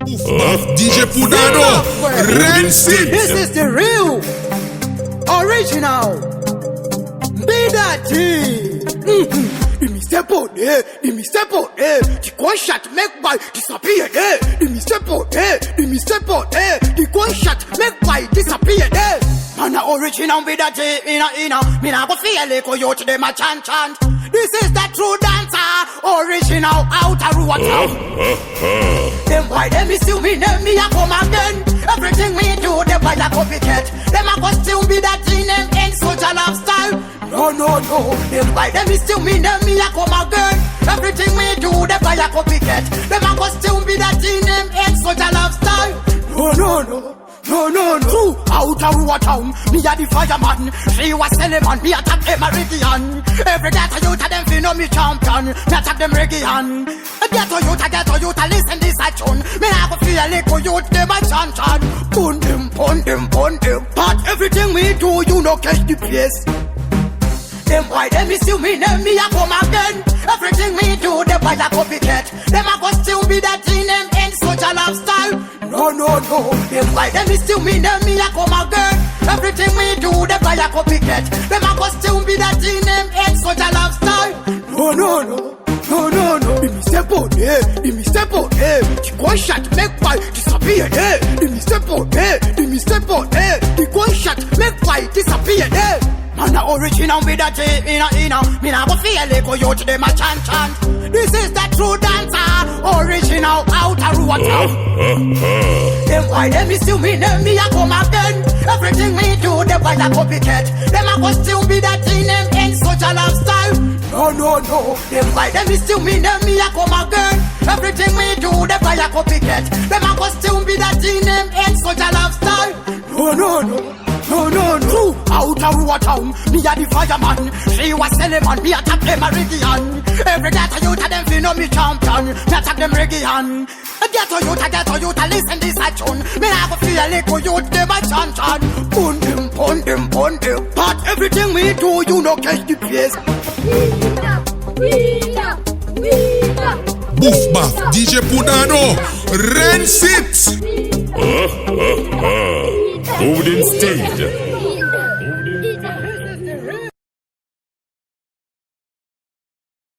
DJ Podado, rinse it. This is the real, original Mbida. The step out there, the step out there. The gunshot make boy disappear there. The step out there, the step out there. The gunshot make boy disappear there. Man, a original Mbida, me nah go feel like you to them a chant. This is the true dancer, original out of Ruwa town. Them why them is still me, them me a come again. Everything we do, they buy a copycat. Them a go still be that in them in social lifestyle. No. Them why them is still me, them me a come again. Everything we do, they buy a copycat. Them a go still be that in them in social lifestyle. No. True, out of Ruwa town, me a the fireman. She was selling man, me attack them a Meridian. Every ghetto youth a them fi know me champion. Me attack them Meridian. Ghetto youth a listen this a tune. Me nah go feel like youth them a chant. Pon them. But everything we do, you no catch the place. Them why them is still me, them me a come again. Everything we do, they buy a copycat. Them a go still be that in them in social lifestyle. No. Them why them is still me, them me a come again. Everything we do, they buy a copycat. Them a go still be that in them in social lifestyle. No. Me step out there, me step out there. The gunshot make boy disappear there. Me step out there, me step out there. The gunshot make boy disappear there. Man, a original Mbida, me nah go feel like you to them a chant. This is the true dancer, original out of Ruwa town. Them why them is still me, them me a come again. Everything we do, they buy a copycat. Them a go still be that in them in social lifestyle. No. Them why them is still me, them me a come again. Everything we do, they buy a copycat. Them a go still be that in them in social lifestyle. No. True, out of Ruwa town, me a the fireman. She was selling man, me attack them Meridian. Every ghetto youth a them fi know me champion. Me attack them Meridian. Ghetto youth a listen this a tune. Me nah go feel like youth them a chant. Pon them. But everything we do, you no catch the place. Boof bath, DJ Podado, rinse it. Golden Stage.